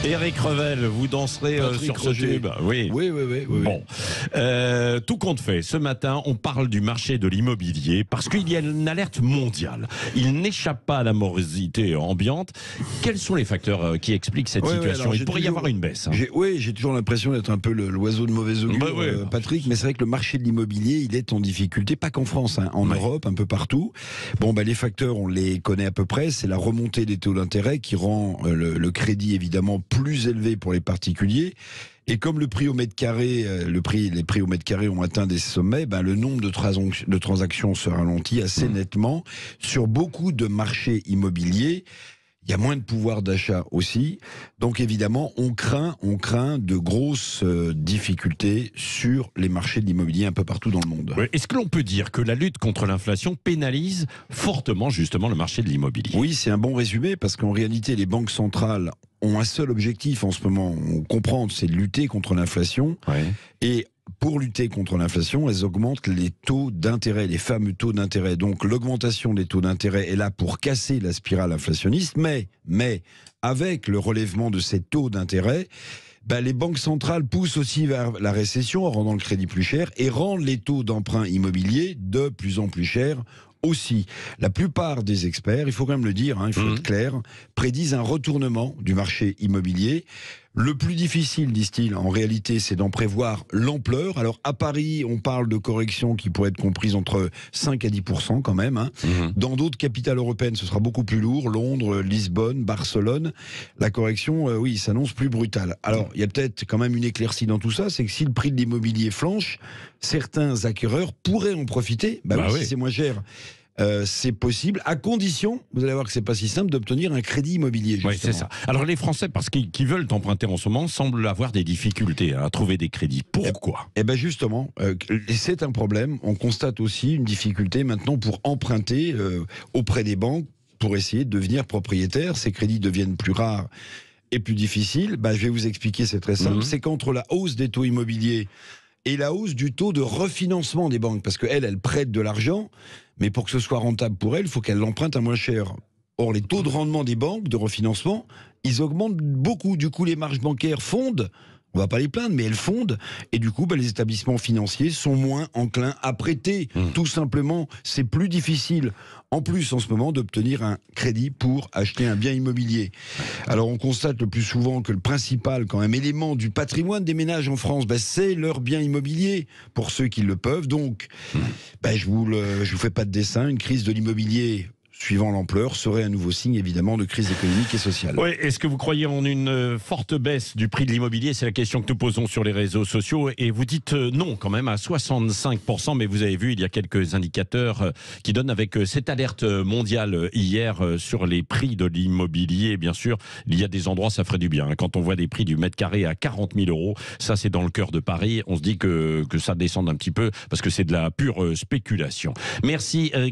Éric Revel, vous danserez sur ce tube. Oui. Oui. Bon, tout compte fait, ce matin, on parle du marché de l'immobilier parce qu'il y a une alerte mondiale. Il n'échappe pas à la morosité ambiante. Quels sont les facteurs qui expliquent cette situation? Alors, il pourrait y avoir une baisse. J'ai toujours l'impression d'être un peu l'oiseau de mauvais augure, Patrick, mais c'est vrai que le marché de l'immobilier, il est en difficulté, pas qu'en France, en Europe, un peu partout. Bon, les facteurs, on les connaît à peu près. C'est la remontée des taux d'intérêt qui rend le crédit évidemment plus élevé pour les particuliers. Et comme le prix au mètre carré, les prix au mètre carré ont atteint des sommets, le nombre de transactions se ralentit assez nettement. Sur beaucoup de marchés immobiliers, il y a moins de pouvoir d'achat aussi. Donc évidemment, on craint de grosses difficultés sur les marchés de l'immobilier un peu partout dans le monde. Est-ce que l'on peut dire que la lutte contre l'inflation pénalise fortement justement le marché de l'immobilier? Oui, c'est un bon résumé parce qu'en réalité, les banques centrales ont un seul objectif en ce moment, on comprend, c'est de lutter contre l'inflation. Et pour lutter contre l'inflation, elles augmentent les taux d'intérêt, les fameux taux d'intérêt. Donc l'augmentation des taux d'intérêt est là pour casser la spirale inflationniste, mais avec le relèvement de ces taux d'intérêt, les banques centrales poussent aussi vers la récession en rendant le crédit plus cher et rendent les taux d'emprunt immobilier de plus en plus chers aussi. La plupart des experts, il faut quand même le dire, il faut être clair, prédisent un retournement du marché immobilier. Le plus difficile, disent-ils, en réalité, c'est d'en prévoir l'ampleur. Alors, à Paris, on parle de corrections qui pourraient être comprises entre 5 à 10% quand même. Dans d'autres capitales européennes, ce sera beaucoup plus lourd. Londres, Lisbonne, Barcelone. La correction, oui, s'annonce plus brutale. Alors, il y a peut-être quand même une éclaircie dans tout ça, c'est que si le prix de l'immobilier flanche, certains acquéreurs pourraient en profiter. Si c'est moins cher. C'est possible, à condition, vous allez voir que c'est pas si simple, d'obtenir un crédit immobilier. Oui, c'est ça. Alors les Français, parce qu'ils veulent emprunter en ce moment, semblent avoir des difficultés à trouver des crédits. Pourquoi? Justement, c'est un problème. On constate aussi une difficulté maintenant pour emprunter auprès des banques pour essayer de devenir propriétaire. Ces crédits deviennent plus rares et plus difficiles. Je vais vous expliquer, c'est très simple. C'est qu'entre la hausse des taux immobiliers et la hausse du taux de refinancement des banques, parce qu'elles prêtent de l'argent, mais pour que ce soit rentable pour elles, il faut qu'elles l'empruntent à moins cher. Or, les taux de rendement des banques de refinancement, ils augmentent beaucoup. Du coup, les marges bancaires fondent. On ne va pas les plaindre, mais elles fondent. Et du coup, les établissements financiers sont moins enclins à prêter. Tout simplement, c'est plus difficile, en plus en ce moment, d'obtenir un crédit pour acheter un bien immobilier. Alors, on constate le plus souvent que le principal, quand même, élément du patrimoine des ménages en France, c'est leur bien immobilier, pour ceux qui le peuvent. Donc, je vous fais pas de dessin, une crise de l'immobilier suivant l'ampleur, serait un nouveau signe évidemment de crise économique et sociale. Oui, est-ce que vous croyez en une forte baisse du prix de l'immobilier? C'est la question que nous posons sur les réseaux sociaux et vous dites non quand même à 65%, mais vous avez vu, il y a quelques indicateurs qui donnent avec cette alerte mondiale hier sur les prix de l'immobilier. Bien sûr, il y a des endroits, ça ferait du bien. Quand on voit des prix du mètre carré à 40 000 €, ça c'est dans le cœur de Paris, on se dit que ça descende un petit peu parce que c'est de la pure spéculation. Merci Eric.